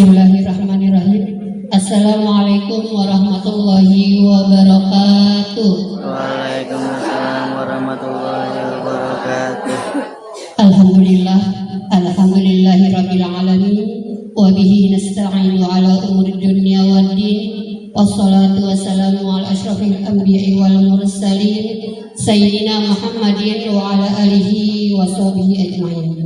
Bismillahirrahmanirrahim. Assalamualaikum warahmatullahi wabarakatuh. Waalaikumsalam warahmatullahi wabarakatuh. Alhamdulillahi rabbil alamin. Wa bihi nasta'inu ala umuri dunya waddin. Wassalatu wassalamu ala asyrafil anbiya'i wal mursalin Sayyidina Muhammadin wa ala alihi wa sahbihi ajma'in.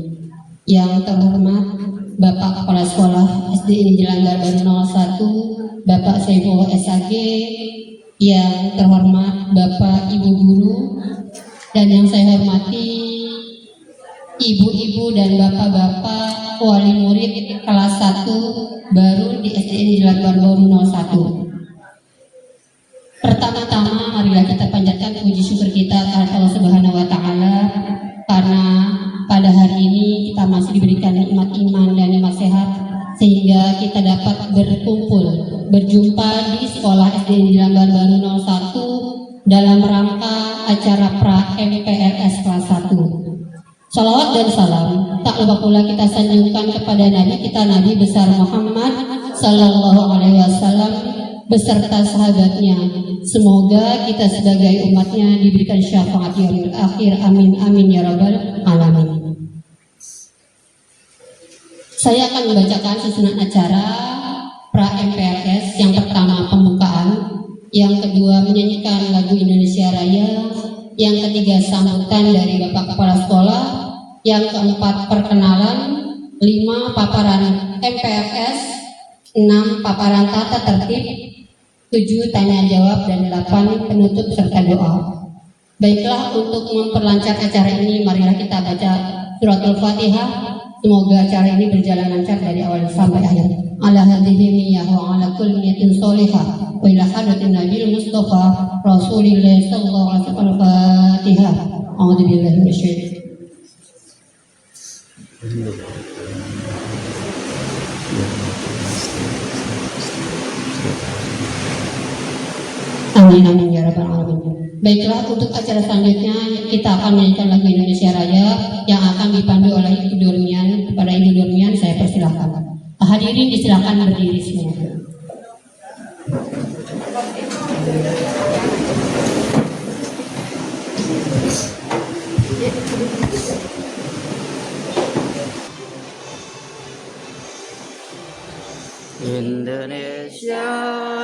Yang terhormat Bapak Kepala Sekolah SD Negeri Langgar Baru 01, Bapak Saiful SAG, yang terhormat Bapak Ibu Guru, dan yang saya hormati Ibu-ibu dan Bapak-bapak wali murid kelas 1 baru di SD Negeri Langgar Baru 01. Pertama-tama marilah kita panjatkan puji syukur kita kepada Allah Subhanahu wa taala karena pada hari ini kita masih diberikan nikmat iman dan nikmat sehat sehingga kita dapat berjumpa di sekolah SD Negeri Langgar Baru 01 dalam rangka acara pra MPLS kelas 1. Salawat dan salam tak lupa pula kita sanjungkan kepada Nabi kita, Nabi besar Muhammad Sallallahu Alaihi Wasallam beserta sahabatnya. Semoga kita sebagai umatnya diberikan syafaat yaumil akhir. Amin amin ya rabbal alamin. Saya akan membacakan susunan acara pra MPLS. Yang pertama pembukaan, yang kedua menyanyikan lagu Indonesia Raya, yang ketiga sambutan dari Bapak Kepala Sekolah, yang keempat perkenalan, 5 paparan MPLS, 6 paparan tata tertib, 7 tanya jawab, dan 8 penutup serta doa. Baiklah, untuk memperlancar acara ini marilah kita baca suratul Fatihah. Semoga acara ini berjalan lancar dari awal sampai akhir. Ala hadhihi niyyah wa ala kulli niyatin sholihah wa ila hadratin Nabil Mustafa Rasulillah sallallahu alaihi wasallam. Fatihah. A'udzubillahi minasyaitonir Amin amin ya rabbal alamin. Baiklah, untuk acara selanjutnya kita akan menyanyikan lagu Indonesia Raya yang akan dipandu oleh Ibu Durmian. Kepada Ibu Durmian saya persilahkan. Hadirin disilakan berdiri semua. Indonesia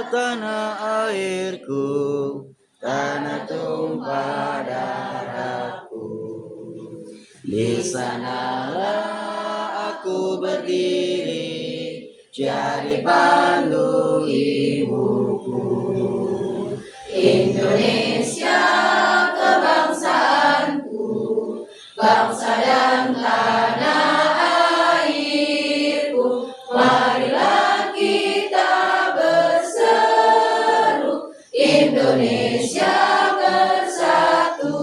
tanah airku, tanah tumpah darahku. Di sanalah aku berdiri, jadi pandu ibuku. Indonesia kebangsaanku, bangsa dan tanah airku. Marilah kita berseru, Indonesia bersatu.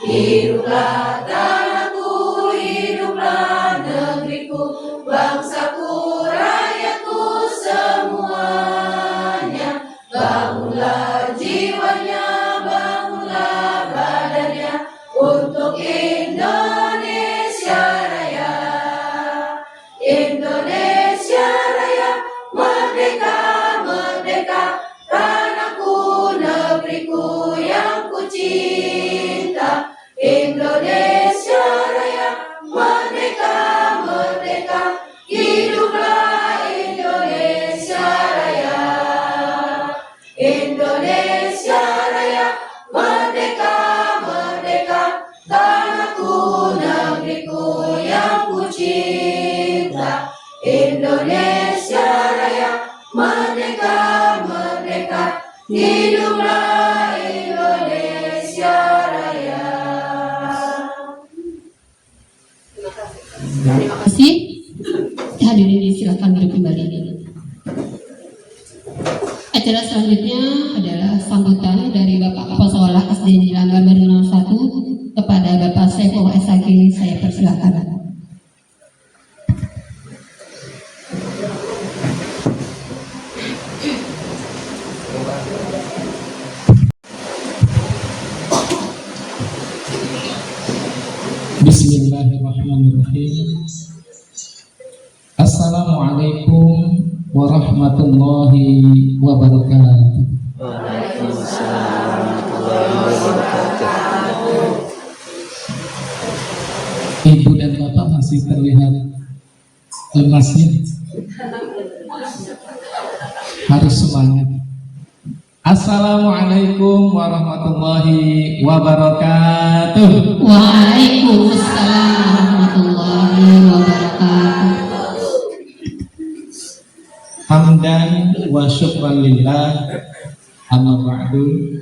Hiduplah tanahku, hiduplah negeriku, bangsaku, rakyatku semuanya. Bangunlah jiwanya, bangunlah badannya untuk Indonesia Raya. Indonesia Raya, merdeka, merdeka, tanahku, negeriku yang ku cinta. Indonesia Raya, merdeka, merdeka, hiduplah Indonesia Raya. Indonesia Raya, merdeka, merdeka, tanahku, negeriku yang ku cinta. Indonesia Raya, merdeka, merdeka, hiduplah Indonesia Raya. Terima kasih. Hadirin disilakan duduk kembali. Acara selanjutnya adalah sambutan dari Bapak Kepala Sekolah SD Negeri Langgar Baru 01 kepada Bapak Saiful SAG. Saya persilakan. Bismillahirrahmanirrahim. Assalamualaikum warahmatullahi wabarakatuh. Ibu dan bapak masih terlihat lemasnya. Harus semangat. Assalamualaikum warahmatullahi wabarakatuh. Waalaikumsalam warahmatullahi wabarakatuh. Hamdan wa syukran lillah, amma ba'du.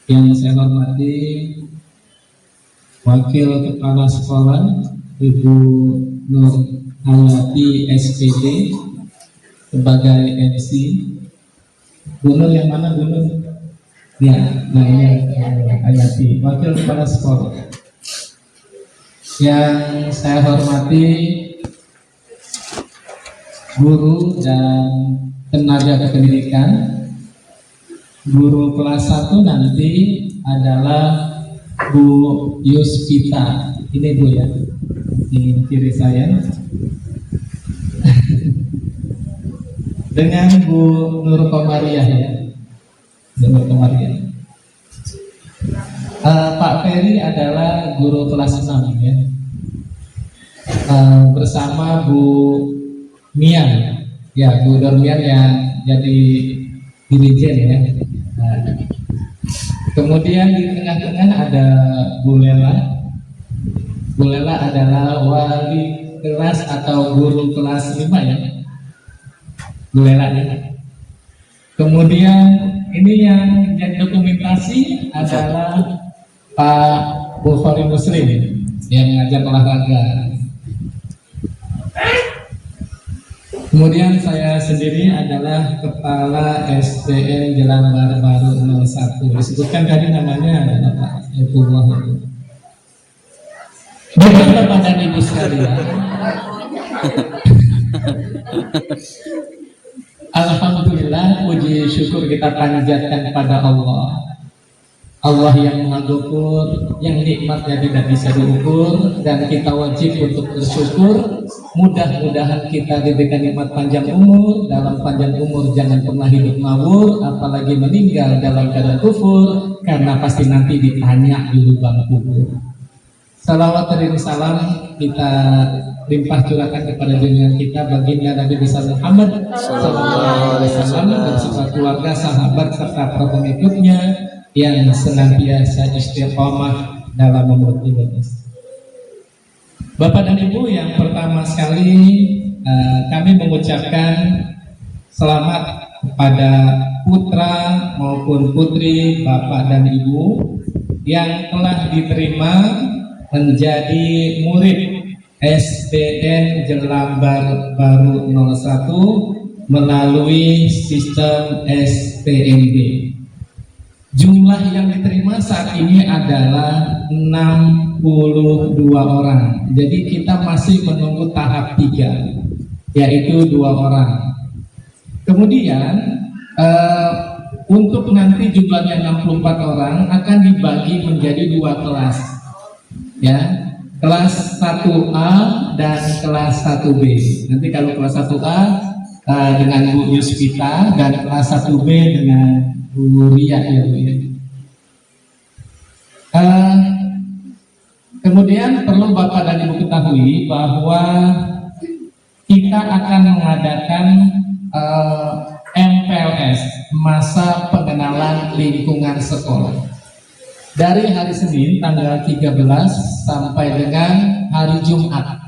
Yang saya hormati Wakil Kepala Sekolah Ibu Nur Hayati SPD sebagai MC. Bu Nur yang mana, Bu Nur? Ya, nah ini Hayati, Wakil Kepala Sekolah. Yang saya hormati guru dan tenaga kependidikan. Guru kelas 1 nanti adalah Bu Yuspita. Ini Bu ya, di kiri saya. Dengan Bu Nur Komariah ya, Bu Nur Komariah. Pak Ferry adalah guru kelas 6 ya. Bersama Bu Mian, ya Bu Dormian yang jadi dirijen ya. Kemudian di tengah-tengah ada Bu Lela. Bu Lela adalah wali kelas atau guru kelas 5 ya. Bu Lela ya. Kemudian ini yang jadi dokumentasi adalah Pak Bukhari Muslim yang mengajar olahraga. Kemudian saya sendiri adalah Kepala SDN Jelambar Baru 01. Disebutkan tadi namanya adalah Pak Saifullah. Bapak dan Ibu sekalian, alhamdulillah, puji syukur kita panjatkan kepada Allah. Allah yang Maha Ghafur, yang nikmatnya tidak bisa diukur, dan kita wajib untuk bersyukur. Mudah-mudahan kita diberikan nikmat panjang umur. Dalam panjang umur jangan pernah hidup ngawur, apalagi meninggal dalam keadaan kufur, karena pasti nanti ditanya di lubang kubur. Salawat dan salam kita limpah curahkan kepada junjungan kita baginda Nabi besar Muhammad sallallahu alaihi wasallam dan serta keluarga, sahabat serta para pengikutnya yang senantiasa istiqomah dalam memeluk ilmu. Bapak dan Ibu, yang pertama sekali kami mengucapkan selamat kepada putra maupun putri Bapak dan Ibu yang telah diterima menjadi murid SDN Jelambar Baru 01 melalui sistem STMB. Jumlah yang diterima saat ini adalah 62 orang. Jadi kita masih menunggu tahap 3, yaitu 2 orang. Kemudian untuk nanti jumlahnya 64 orang akan dibagi menjadi 2 kelas. Ya, kelas 1A dan kelas 1B. Nanti kalau kelas 1A dengan Bu Yuspita dan kelas 1B dengan Bu Ria ya Bu ya. Kemudian perlu Bapak dan Ibu ketahui bahwa kita akan mengadakan MPLS, masa pengenalan lingkungan sekolah, dari hari Senin tanggal 13 sampai dengan hari Jumat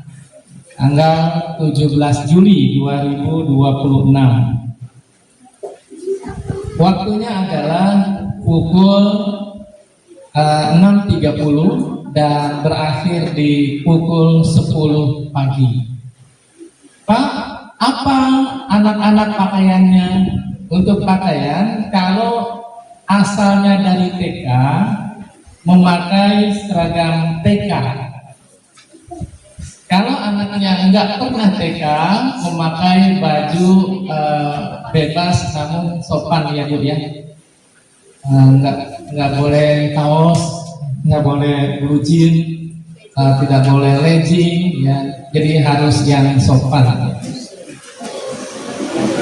tanggal 17 Juli 2026. Waktunya adalah pukul 6.30 dan berakhir di pukul 10 pagi. Pak, apa anak-anak pakaiannya? Untuk pakaian, kalau asalnya dari TK, memakai seragam TK. Kalau anaknya enggak pernah TK, memakai baju bebas namun sopan ya Bu ya. Enggak boleh kaos, enggak boleh blue jean, tidak boleh legging ya. jadi harus yang sopan.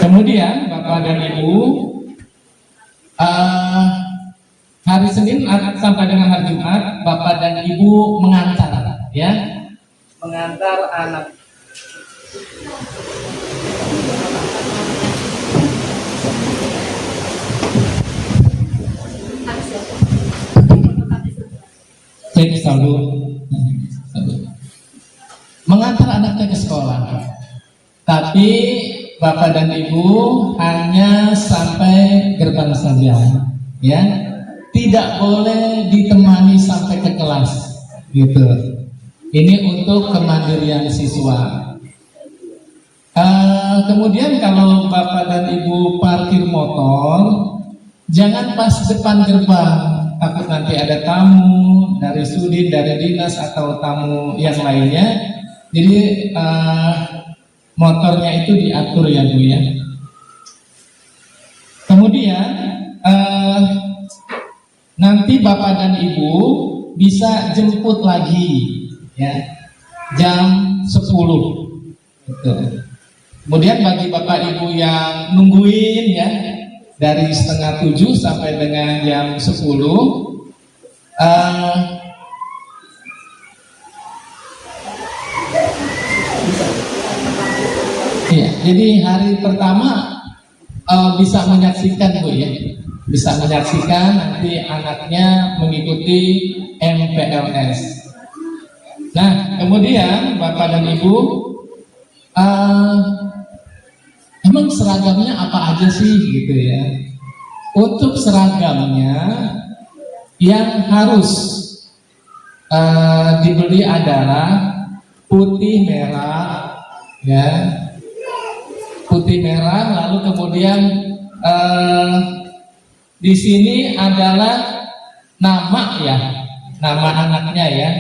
Kemudian Bapak dan Ibu, hari Senin sampai dengan hari Jumat, Bapak dan Ibu mengantar, ya, mengantar anak. Cek saldo, mengantar anaknya ke sekolah. Tapi Bapak dan Ibu hanya sampai gerbang saja, ya. Tidak boleh ditemani sampai ke kelas, gitu. Ini untuk kemandirian siswa. Kemudian kalau Bapak dan Ibu parkir motor, jangan pas depan gerbang, takut nanti ada tamu dari sudin, dari dinas atau tamu yang lainnya. Jadi motornya itu diatur ya Bu ya. Kemudian nanti Bapak dan Ibu bisa jemput lagi ya jam 10 gitu. Kemudian bagi Bapak Ibu yang nungguin ya dari setengah 7 sampai dengan jam 10, ya, jadi hari pertama bisa menyaksikan Bu ya, bisa menyaksikan nanti anaknya mengikuti MPLS. Nah, kemudian Bapak dan Ibu, emang seragamnya apa aja sih gitu ya? Untuk seragamnya yang harus dibeli adalah putih merah, ya, putih merah. Lalu kemudian di sini adalah nama ya, nama anaknya ya.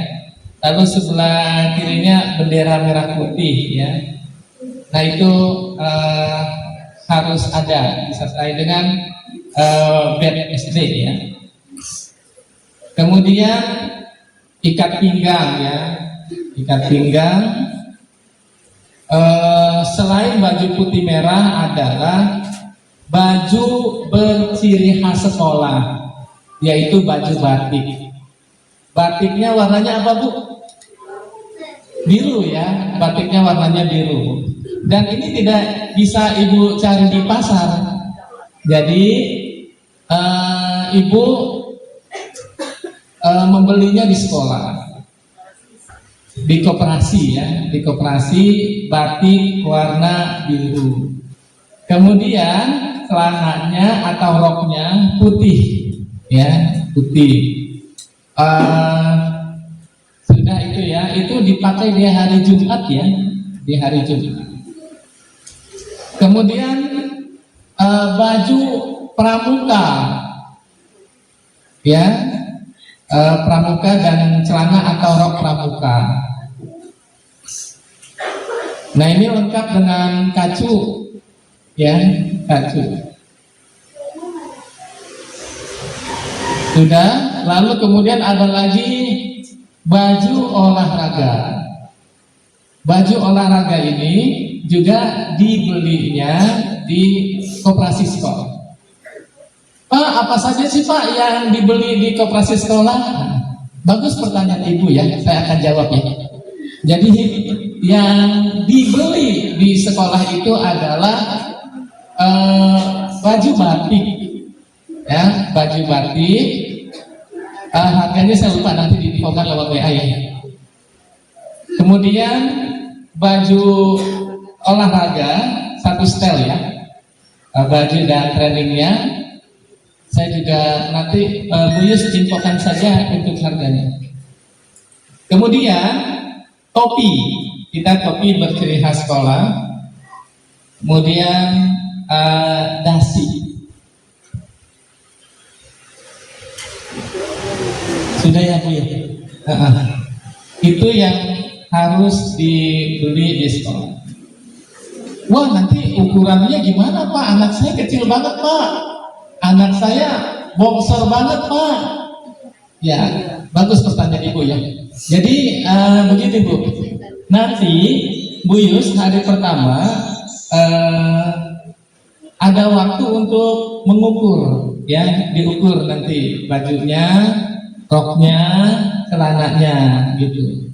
Lalu sebelah kirinya bendera merah putih ya. Nah itu harus ada disertai dengan badge SD ya. Kemudian ikat pinggang ya, ikat pinggang. Selain baju putih merah adalah baju berciri khas sekolah, yaitu baju batik. Batiknya warnanya apa Bu? Biru ya, batiknya warnanya biru. Dan ini tidak bisa Ibu cari di pasar. Jadi Ibu membelinya di sekolah, di koperasi ya, di koperasi batik warna biru. Kemudian celananya atau roknya putih ya, putih. Sudah itu ya, itu dipakai di hari Jumat ya, di hari Jumat. Kemudian baju pramuka ya, pramuka dan celana atau rok pramuka. Nah ini lengkap dengan kacu ya, kacu. Sudah, lalu kemudian ada lagi baju olahraga. Baju olahraga ini juga dibelinya di koperasi sekolah. Pak, apa saja sih Pak yang dibeli di koperasi sekolah? Bagus pertanyaan Ibu ya, saya akan jawab ya. Jadi yang dibeli di sekolah itu adalah baju batik ya, baju batik. Harganya saya lupa, nanti diinfokan lewat WA ya. Kemudian baju olahraga satu setel ya, baju dan trainingnya. Saya juga nanti Bu Yus infokan saja untuk harganya. Kemudian topi, kita topi berciri khas sekolah. Kemudian dasi. Sudah ya Bu ya? Itu yang harus dibeli di sekolah. Wah nanti ukurannya gimana Pak? Anak saya kecil banget Pak. Anak saya bongsor banget Pak. Ya, bagus pertanyaan Ibu ya. Jadi begini Bu, Nanti Buyus hari pertama ada waktu untuk mengukur, ya, diukur nanti bajunya, roknya, celananya, gitu.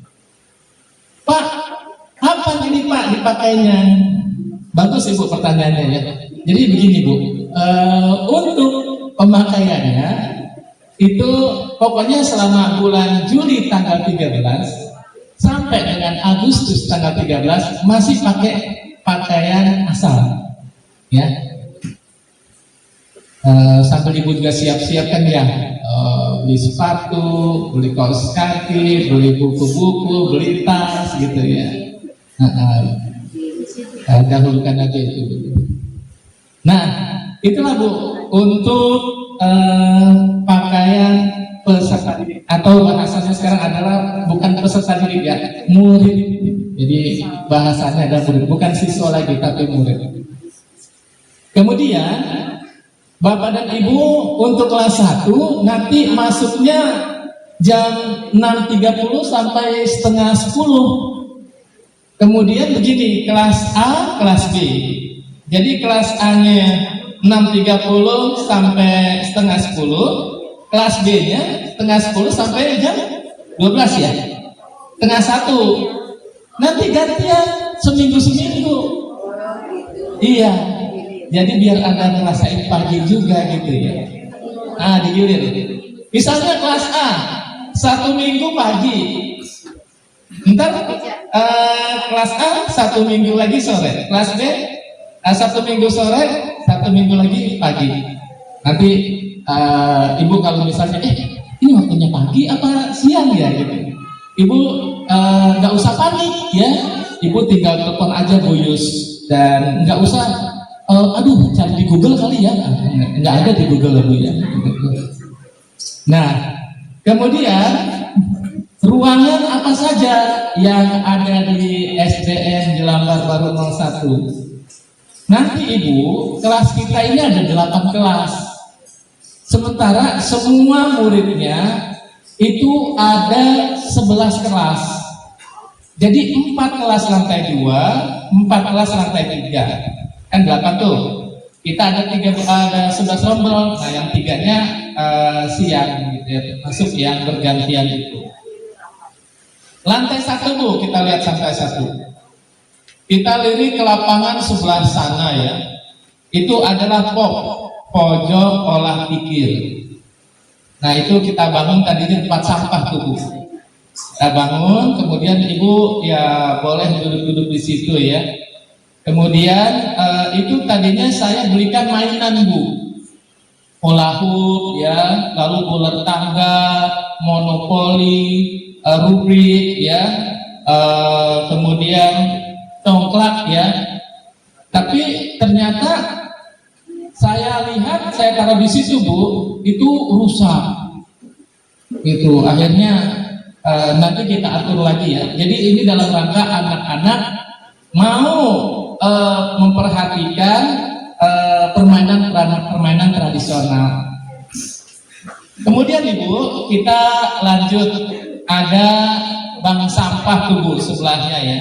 Pak, apa ini Pak dipakainya? Bagus Ibu pertanyaannya ya. Jadi begini Bu, untuk pemakaiannya itu pokoknya selama bulan Juli tanggal 13 sampai dengan Agustus tanggal 13 masih pakai pakaian asal, ya. Sambil Ibu juga siap-siap kan ya, beli sepatu, beli kaos kaki, beli buku-buku, beli tas gitu ya. Dahulukan aja itu. Nah, itulah Bu untuk pakaian peserta didik, atau bahasanya sekarang adalah bukan peserta didik ya, murid. Jadi bahasanya adalah murid, bukan siswa lagi tapi murid. Kemudian Bapak dan Ibu untuk kelas 1 nanti masuknya jam 6.30 sampai setengah 10. Kemudian begini, kelas A, kelas B. Jadi kelas A-nya 6.30 sampai setengah 10, kelas B-nya setengah 10 sampai jam 12 ya. Setengah 1. Nanti gantian seminggu-seminggu. Iya. Jadi biar Anda ngerasain pagi juga gitu ya. Nah, digilir. Misalnya kelas A 1 minggu pagi. Ntar kelas A 1 minggu lagi sore. Kelas B 1 minggu sore, 1 minggu lagi pagi. Nanti Ibu kalau misalnya ini waktunya pagi apa siang ya gitu. Ibu nggak usah panik ya. Ibu tinggal telepon aja Buyus dan nggak usah aduh cari di Google kali ya. Nggak ada di Google Bu ya. Nah, kemudian ruangan apa saja yang ada di SDN Jelambar Baru 01? Nanti Ibu, kelas kita ini ada 8 kelas. Sementara semua muridnya itu ada 11 kelas. Jadi 4 kelas lantai 2, 4 kelas lantai 3. Kan 8 tuh. Kita ada 11 rombel. Nah, yang 3-nya siang gitu ya, masuk yang bergantian itu. Lantai 1 Bu, kita lihat lantai 1. Kita lirik ke lapangan sebelah sana ya. Itu adalah pojok olah pikir. Nah, itu kita bangun tadinya tempat sampah tuh Bu. Kita bangun, kemudian Ibu ya boleh duduk-duduk di situ ya. Kemudian itu tadinya saya belikan mainan Bu. Hula hoop ya, lalu bola tangga, monopoli, rubrik ya, kemudian congklak ya. Tapi ternyata saya lihat, saya taruh di situ Bu, itu rusak. Itu akhirnya nanti kita atur lagi ya. Jadi ini dalam rangka anak-anak mau memperhatikan permainan tradisional. Kemudian Ibu, kita lanjut, ada bank sampah tuh Bu sebelahnya ya.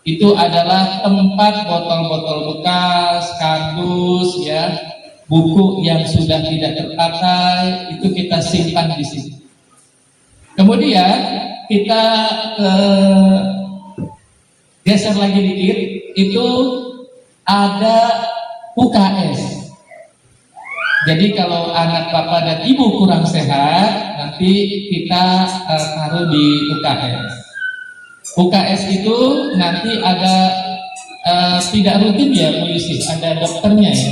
Itu adalah tempat botol-botol bekas, kardus ya, buku yang sudah tidak terpakai, itu kita simpan di situ. Kemudian kita geser lagi dikit, itu ada UKS. Jadi kalau anak Bapak dan Ibu kurang sehat, nanti kita taruh di UKS. UKS itu nanti ada tidak rutin ya Bu Yusuf, ada dokternya ya.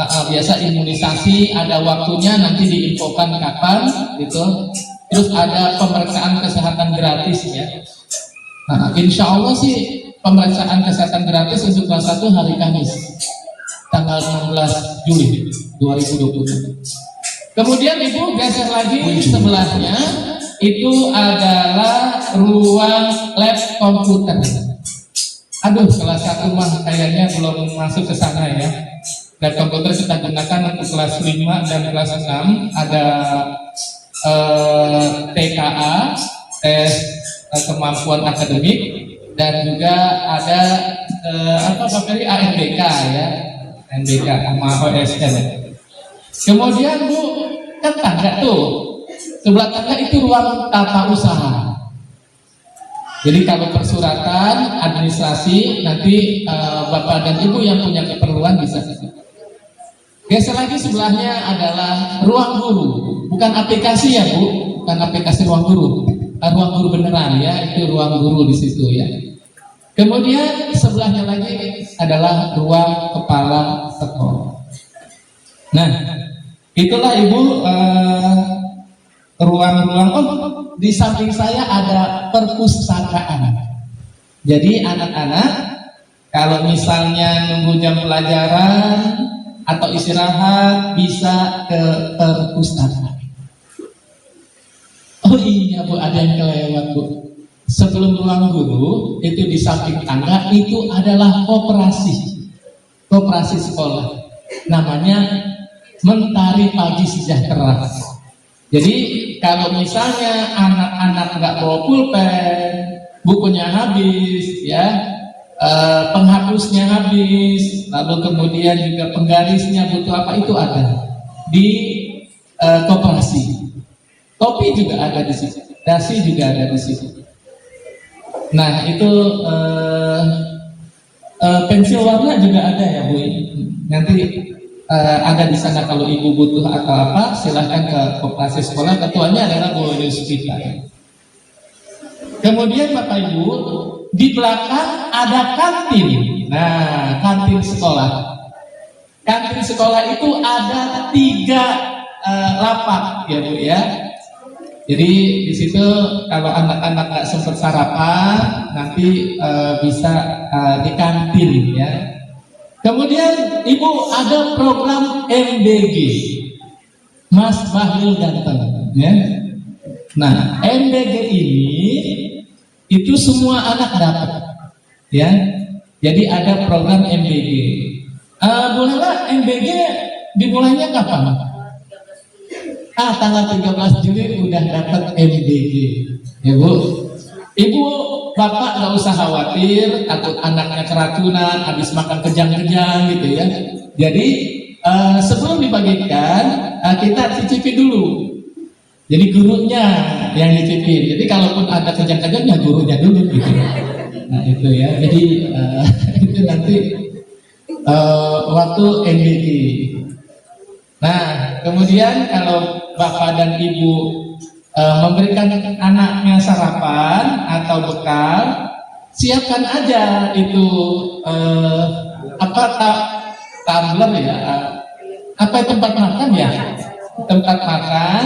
Biasa imunisasi, ada waktunya nanti diinfokan kapan gitu. Terus ada pemeriksaan kesehatan gratis ya. Insya Allah sih pemeriksaan kesehatan gratis untuk kelas 1 hari Kamis tanggal 16 Juli 2020. Kemudian Ibu geser lagi sebelahnya, itu adalah ruang lab komputer. Aduh, kelas 1 mah kayaknya belum masuk ke sana ya. Lab komputer kita gunakan untuk kelas 5 dan kelas 6. Ada TKA, tes kemampuan akademik. dan juga ada Bapak Ferry ANBK ya, ANBK sama OSN. Kemudian Bu, kan tangga tuh, sebelah tangga itu ruang tata usaha. Jadi kalau persuratan, administrasi, nanti Bapak dan Ibu yang punya keperluan bisa. Geser lagi sebelahnya adalah ruang guru, bukan aplikasi ya Bu, bukan aplikasi ruang guru, ruang guru beneran ya, itu ruang guru di situ ya. Kemudian sebelahnya lagi adalah ruang kepala sekolah. Nah, itulah Ibu ruang-ruang. Di samping saya ada perpustakaan. Jadi anak-anak kalau misalnya nunggu jam pelajaran atau istirahat bisa ke perpustakaan. Oh iya Bu, ada yang kelewat Bu. Sebelum ruang guru itu di samping tangga itu adalah koperasi sekolah. Namanya Mentari Pagi Sejahtera. Jadi kalau misalnya anak-anak nggak bawa pulpen, bukunya habis, ya, penghapusnya habis, lalu kemudian juga penggarisnya butuh apa, itu ada di koperasi. Topi juga ada di situ, dasi juga ada di situ. Nah itu pensil warna juga ada ya Bu. Nanti ada di sana kalau Ibu butuh atau apa, silahkan ke koperasi sekolah. Ketuanya adalah Bu Yuspita. Kemudian Bapak Ibu, di belakang ada kantin. Nah, kantin sekolah. Kantin sekolah itu ada 3 lapak ya Bu ya. Jadi di situ kalau anak-anak nggak sempat sarapan, nanti bisa di kantin ya. Kemudian Ibu ada program MBG, Mas Bahlil Ganteng ya. Nah, MBG ini itu semua anak dapat ya. Jadi ada program MBG. Bu Lala, MBG dimulainya kapan? Tanggal 13 Juli udah dapat MBG ya Bu. Ibu Bapak nggak usah khawatir takut anaknya keracunan habis makan kejang-kejang gitu ya. Jadi sebelum dibagikan kita cicipi dulu. Jadi gurunya yang nyicipin. Jadi kalaupun ada kejang-kejangnya gurunya dulu gitu. Nah itu ya. Jadi itu nanti waktu MBG. Nah kemudian kalau Bapak dan Ibu memberikan anaknya sarapan atau bekal, siapkan aja itu tumbler ya, tempat makan ya, tempat makan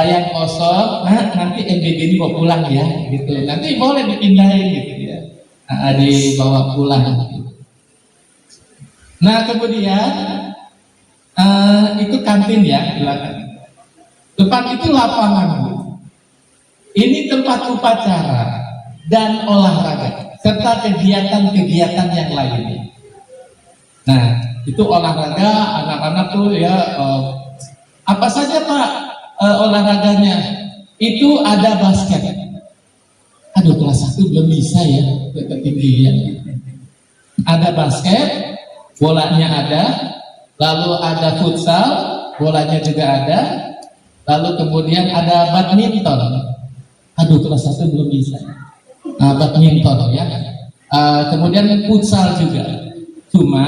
yang kosong. Nah nanti MBG ini bawa pulang ya, gitu. Nanti boleh dipindahin gitu ya, dibawa pulang. Gitu. Nah kemudian itu kantin ya, belakang. Depan itu lapangan. Ini tempat upacara dan olahraga serta kegiatan-kegiatan yang lainnya. Nah, itu olahraga anak-anak tuh ya apa saja Pak olahraganya? Itu ada basket. Aduh kelas 1 belum bisa ya ketinggian. Ada basket, bolanya ada, lalu ada futsal, bolanya juga ada, lalu kemudian ada badminton. Aduh kelas 1 belum bisa. Badminton ya. Kemudian futsal juga. Cuma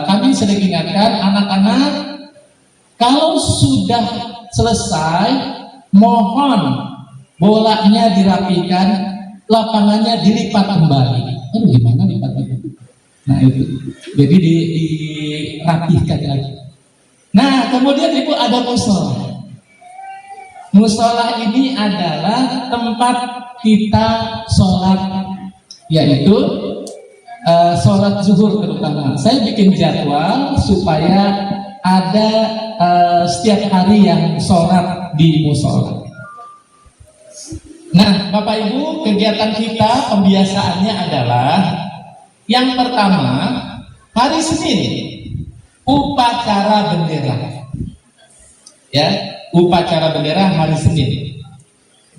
kami sering ingatkan anak-anak kalau sudah selesai mohon bolanya dirapikan, lapangannya dilipat kembali. Aduh gimana lipatnya? Nah itu. Jadi dirapihkan lagi. Nah kemudian Ibu ada musola. Musola ini adalah tempat kita sholat, yaitu sholat zuhur terutama. Saya bikin jadwal supaya ada setiap hari yang sholat di musola. Nah, Bapak Ibu, kegiatan kita pembiasaannya adalah yang pertama hari Senin upacara bendera, ya. Upacara bendera hari Senin.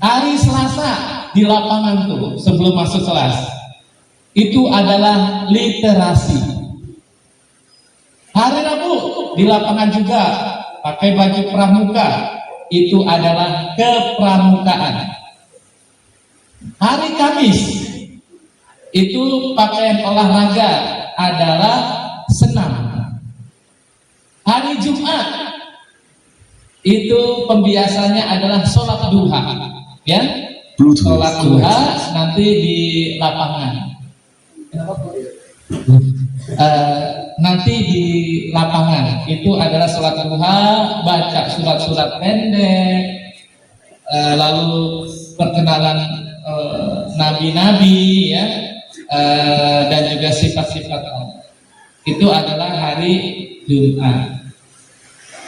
Hari Selasa di lapangan tuh sebelum masuk kelas itu adalah literasi. Hari Rabu di lapangan juga pakai baju pramuka, itu adalah kepramukaan. Hari Kamis itu pakaian olahraga adalah senam. Hari Jumat itu pembiasannya adalah sholat duha, ya. Sholat duha nanti di lapangan. Nanti di lapangan itu adalah sholat duha, baca surat-surat pendek, lalu perkenalan nabi-nabi, ya, dan juga sifat-sifat Allah. Itu adalah hari Jumat.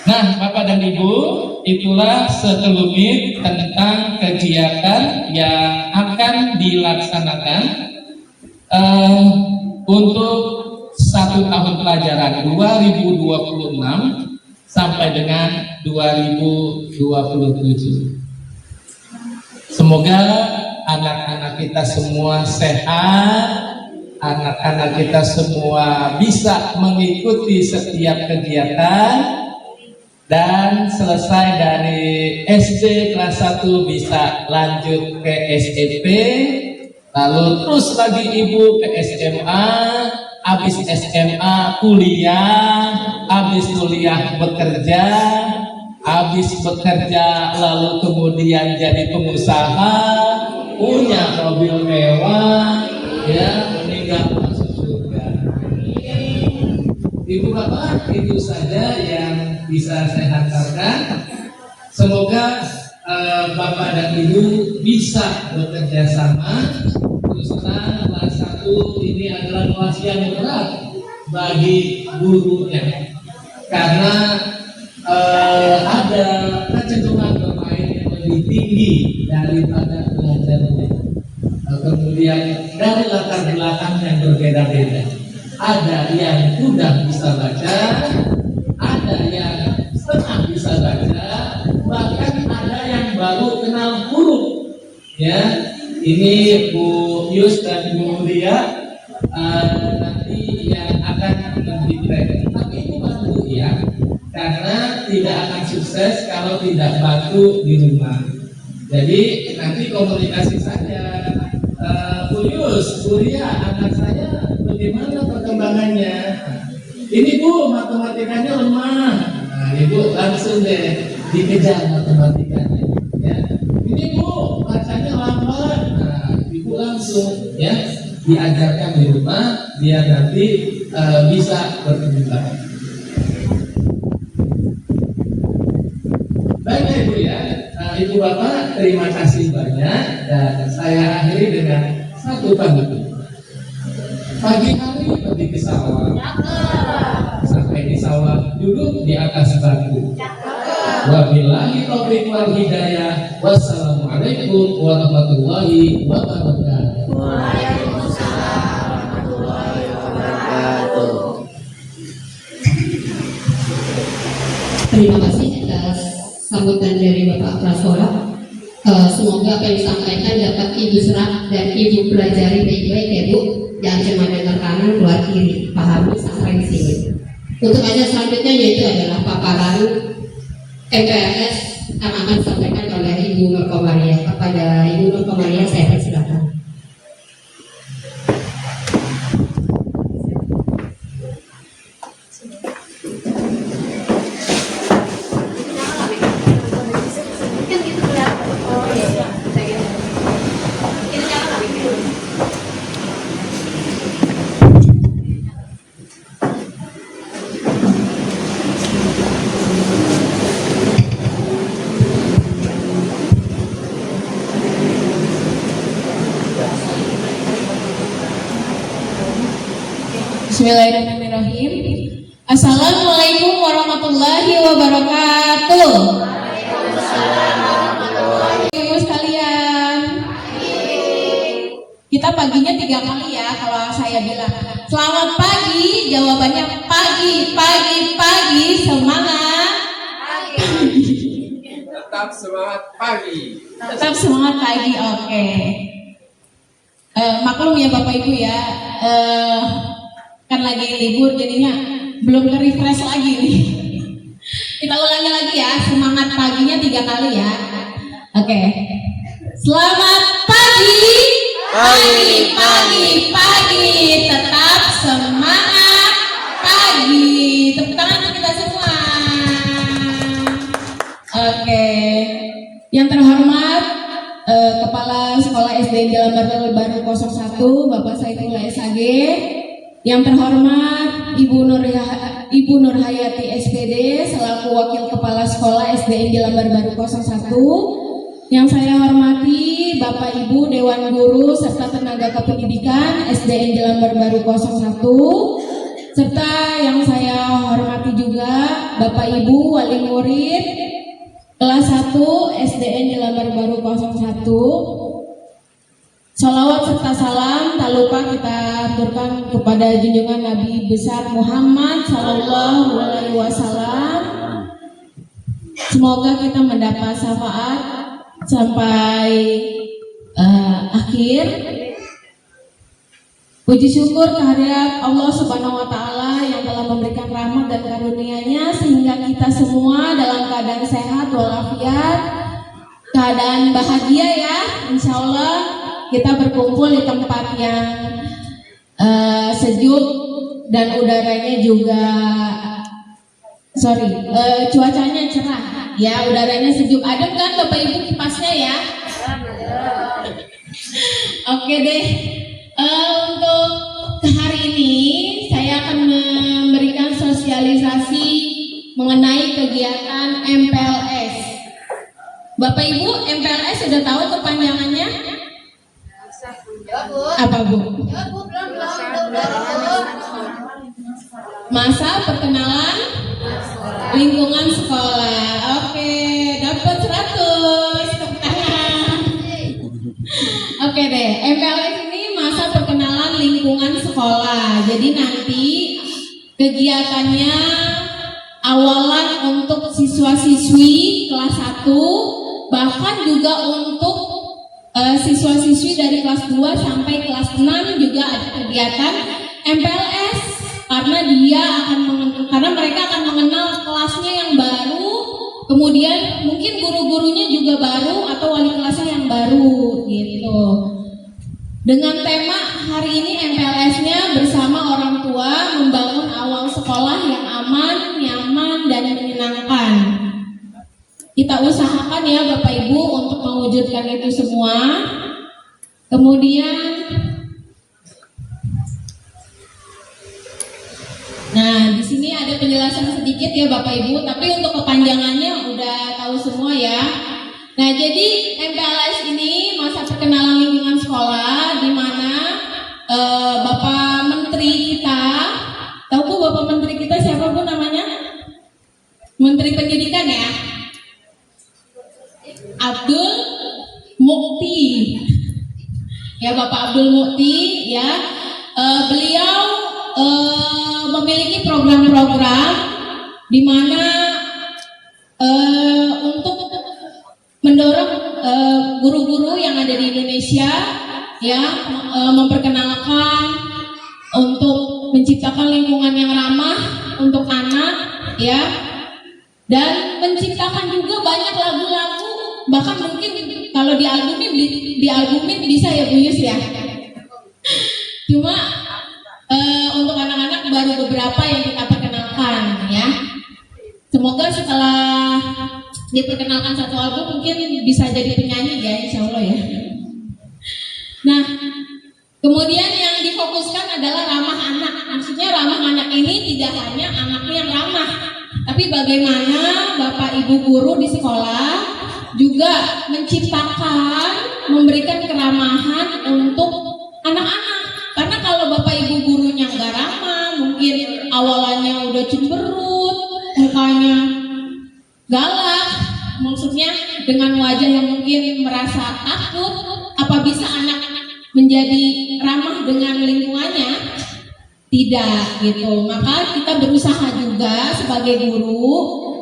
Nah, Bapak dan Ibu, itulah sekelumit tentang kegiatan yang akan dilaksanakan untuk 1 tahun pelajaran 2026 sampai dengan 2027. Semoga anak-anak kita semua sehat, anak-anak kita semua bisa mengikuti setiap kegiatan, dan selesai dari SD kelas 1 bisa lanjut ke SMP, lalu terus lagi Ibu ke SMA, habis SMA kuliah, habis kuliah bekerja, habis bekerja lalu kemudian jadi pengusaha, punya mobil mewah, ya, meninggal masuk surga. Ibu Bapak, itu saja yang bisa saya hantarkan. Semoga Bapak dan Ibu bisa bekerja sama. Terus terang kelas 1 ini adalah kelas yang berat bagi gurunya, karena ada kecenderungan bermain yang lebih tinggi daripada belajarnya. Kemudian dari latar belakang yang berbeda-beda, ada yang sudah bisa baca, ada yang setengah bisa baca, bahkan ada yang baru kenal huruf. Ya, ini Bu Yus dan Bu Mulia nanti yang akan mendikte. Tapi itu bantu ya, karena tidak akan sukses kalau tidak bantu di rumah. Jadi nanti komunikasi saja. Bu Yus, Bu Ria, anak saya bagaimana perkembangannya? Ini Bu, matematikanya lemah. Nah, Ibu langsung deh dikejar matematikanya. Ya. Ini Bu, bacanya lambat. Nah, Ibu langsung ya diajarkan di rumah biar nanti bisa berkembang. Baik Ibu ya, Ibu Bapak terima kasih banyak, dan saya akhiri dengan satu pantun. Pagi hari pergi ke sawah, sampai di sawah duduk di atas batu. Wabillahi taufiq wal hidayah. Wassalamualaikum warahmatullahi wabarakatuh. Waalaikumsalam warahmatullahi wabarakatuh. Terima kasih atas sambutan dari Bapak Prasola. Semoga apa yang disampaikan dapat Ibu serap dan Ibu pelajari baik-baik ya Bu. Jangan cuma dengar kanan keluar kiri, pahami sampai di sini. Untuk aja selanjutnya yaitu adalah paparan MPLS yang akan disampaikan oleh Ibu Nur Komaria. Kepada Ibu Nur Komaria saya persilakan. Bismillahirrahmanirrahim. Assalamualaikum warahmatullahi wabarakatuh. Ibu sekalian, kita paginya 3 kali ya. Kalau saya bilang selamat pagi, jawabannya pagi, pagi, pagi. Semangat. Tetap semangat pagi. Tetap semangat pagi. Oke. Maklum ya Bapak Ibu ya, kan lagi libur jadinya belum ke-refresh lagi nih. Kita ulangi lagi ya, semangat paginya 3 kali ya. Oke. Selamat pagi. Pagi. Tetap semangat pagi. Tepuk tangan untuk kita semua. Oke. Yang terhormat Kepala Sekolah SD Jalan Baru 01 Bapak Saifullah SAG. Yang terhormat Ibu Nurhayati SPD selaku Wakil Kepala Sekolah SD Jalan Baru 01. Yang saya hormati Bapak Ibu Dewan Guru serta tenaga kependidikan SD Jalan Baru 01. Serta yang saya hormati juga Bapak Ibu wali murid kelas 1 SDN Jalan Baru 01. Sholawat serta salam tak lupa kita aturkan kepada junjungan Nabi besar Muhammad Sallallahu Alaihi Wasallam. Semoga kita mendapat syafaat sampai akhir. Puji syukur kehadirat Allah Subhanahu wa Ta'ala yang telah memberikan rahmat dan karunia-Nya sehingga kita semua dalam keadaan sehat walafiat, keadaan bahagia ya. Insya Allah kita berkumpul di tempat yang sejuk dan udaranya juga cuacanya cerah ya, udaranya sejuk. Adem kan Bapak Ibu kipasnya ya? Oke deh. Untuk hari ini saya akan memberikan sosialisasi mengenai kegiatan MPLS. Bapak Ibu, MPLS sudah tahu kepanjangannya? Apa Bu? Masa perkenalan lingkungan sekolah. Oke, dapat 100. Oke deh, MPLS ini masa perkenalan lingkungan sekolah. Jadi nanti kegiatannya awalan untuk siswa-siswi kelas 1, bahkan juga untuk siswa-siswi dari kelas 2 sampai kelas 6 juga ada kegiatan MPLS karena mereka akan mengenal kelasnya yang baru, kemudian mungkin guru-gurunya juga baru atau wali kelasnya yang baru gitu. Dengan tema hari ini MPLS-nya bersama orang tua membangun awal sekolah yang aman, nyaman, dan menyenangkan. Kita usahakan ya Bapak Ibu untuk mewujudkan itu semua. Kemudian, nah di sini ada penjelasan sedikit ya Bapak Ibu, tapi untuk kepanjangannya udah tahu semua ya. Nah jadi MPLS ini masa perkenalan lingkungan sekolah, di mana Bapak Menteri kita, tahu Bu Bapak Menteri kita siapa Bu namanya? Menteri Pendidikan ya, Abdul Mukti. Ya Bapak Abdul Mukti ya, beliau memiliki program-program di mana untuk mendorong guru-guru yang ada di Indonesia ya, memperkenalkan untuk menciptakan lingkungan yang ramah untuk anak ya, dan menciptakan juga banyak lagu-lagu, bahkan mungkin kalau dialbumin bisa ya Bu Yus ya. Cuma untuk anak-anak baru beberapa yang kita perkenalkan ya. Semoga setelah diperkenalkan satu album mungkin bisa jadi penyanyi ya, insya Allah ya. Nah, kemudian yang difokuskan adalah ramah anak. Maksudnya ramah anak ini tidak hanya anaknya yang ramah, tapi bagaimana Bapak Ibu guru di sekolah juga menciptakan, memberikan keramahan untuk anak-anak. Karena kalau Bapak Ibu gurunya nggak ramah, mungkin awalannya udah cemberut, mukanya galak, maksudnya dengan wajah yang mungkin merasa takut, apa bisa anak menjadi ramah dengan lingkungannya? Tidak gitu. Maka kita berusaha juga sebagai guru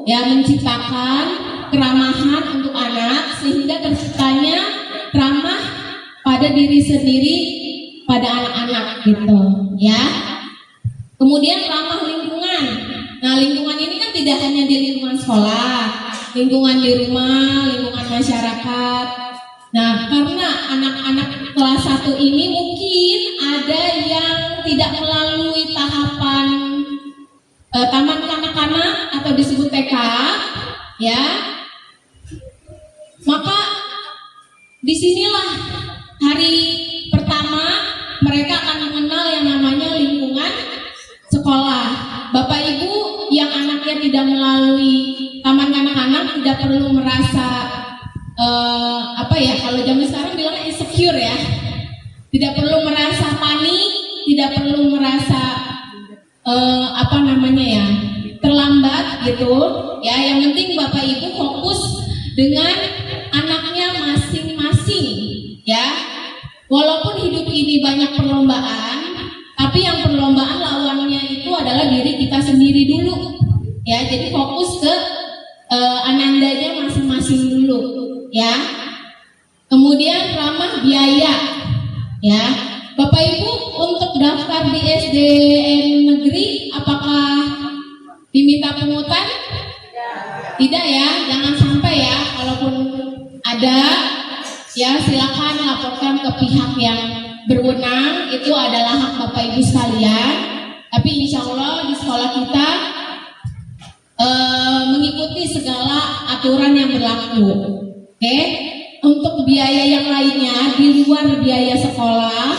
ya menciptakan keramahan untuk anak sehingga terciptanya ramah pada diri sendiri pada anak-anak gitu ya. Kemudian ramah lingkungan. Nah, lingkungan ini kan tidak hanya di lingkungan sekolah, lingkungan di rumah, lingkungan masyarakat. Nah, karena anak-anak kelas 1 ini mungkin ada yang tidak melalui tahapan taman kanak-kanak atau disebut TK, ya. Maka disinilah hari pertama mereka akan mengenal yang namanya lingkungan sekolah. Bapak Ibu yang anaknya tidak melalui taman kanak-kanak tidak perlu merasa kalau zaman sekarang bilangnya insecure ya. Tidak perlu merasa panik, tidak perlu merasa terlambat gitu ya. Yang penting Bapak Ibu fokus dengan anaknya masing-masing ya. Walaupun hidup ini banyak perlombaan, tapi yang perlombaan lawannya itu adalah diri kita sendiri dulu ya. Jadi fokus ke anandanya masing-masing dulu ya. Kemudian ramah biaya ya. Bapak Ibu untuk daftar di SDN negeri apakah diminta pungutan? Tidak ya, jangan sampai ya. Kalaupun ada ya silakan laporkan ke pihak yang berwenang, itu adalah hak Bapak Ibu sekalian. Tapi insya Allah di sekolah kita mengikuti segala aturan yang berlaku. Oke. Untuk biaya yang lainnya di luar biaya sekolah,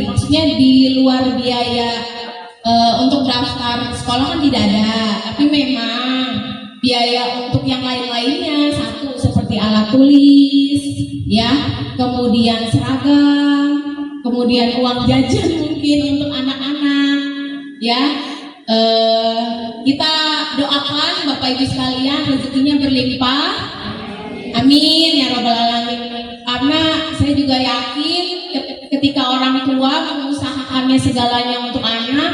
maksudnya di luar biaya untuk daftar sekolah kan tidak ada. Tapi memang biaya untuk yang lain-lainnya, satu seperti alat tulis, ya, kemudian seragam, kemudian uang jajan mungkin untuk anak-anak, ya. Kita doakan Bapak Ibu sekalian rezekinya berlimpah. Amin ya rabbal alamin. Karena saya juga yakin ketika orang tua mengusahakannya segalanya untuk anak,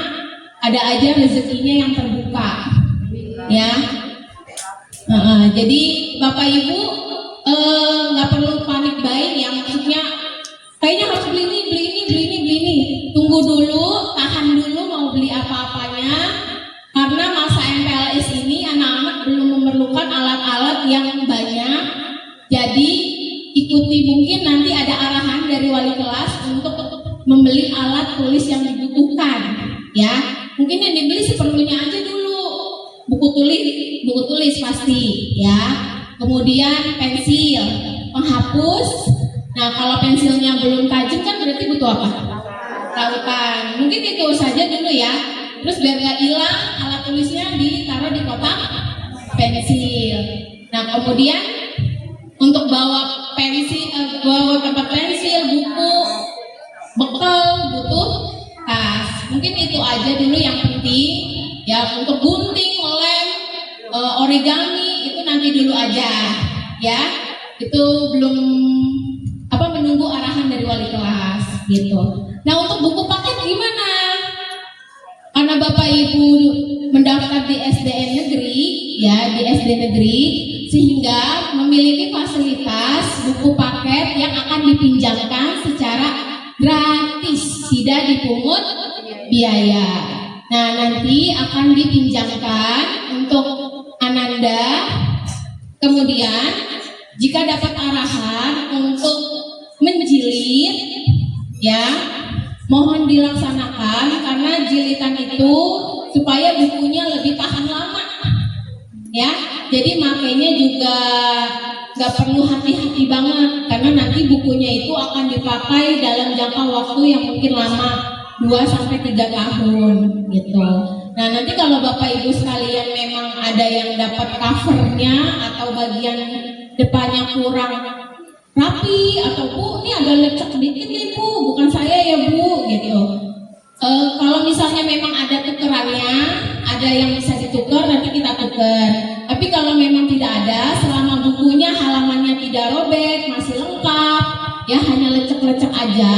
ada aja rezekinya yang terbuka. Ya. Jadi Bapak Ibu nggak perlu panik buying ya, maksudnya kayaknya harus beli ini. Tunggu dulu, tahan dulu mau beli apa-apanya. Karena masa MPLS ini anak-anak belum memerlukan alat-alat yang banyak. Jadi ikuti, mungkin nanti ada arahan dari wali kelas untuk membeli alat tulis yang dibutuhkan, ya. Mungkin yang dibeli seperlunya aja dulu. Buku tulis pasti, ya. Kemudian pensil, penghapus. Nah, kalau pensilnya belum tajam kan berarti butuh apa? Tautan. Mungkin itu saja dulu ya. Terus biar nggak hilang, alat tulisnya ditaruh di kotak pensil. Nah, kemudian untuk bawa pensil, bawa tempat pensil, buku, bekal, butuh tas. Mungkin itu aja dulu yang penting ya. Untuk gunting, lem, origami itu nanti dulu aja ya. Itu belum menunggu arahan dari wali kelas gitu. Nah, untuk buku paket gimana? Karena Bapak Ibu mendaftar di SDN negeri ya, di SD negeri, sehingga memiliki fasilitas buku paket yang akan dipinjamkan secara gratis, tidak dipungut biaya. Nah, nanti akan dipinjamkan untuk Ananda. Kemudian jika dapat arahan untuk menjilid ya, mohon dilaksanakan karena jilitan itu supaya bukunya lebih tahan lama ya. Jadi makanya juga nggak perlu hati-hati banget karena nanti bukunya itu akan dipakai dalam jangka waktu yang mungkin lama, 2-3 tahun gitu. Nah, nanti kalau Bapak Ibu sekalian memang ada yang dapat covernya atau bagian depannya kurang rapi atau Bu, ini agak lecek dikit nih Bu, bukan saya ya Bu gitu. Kalau misalnya memang ada tukerannya, ada yang bisa ditukar, nanti kita tukar. Tapi kalau memang tidak ada, selama bukunya halamannya tidak robek, masih lengkap, ya hanya lecek-lecek aja,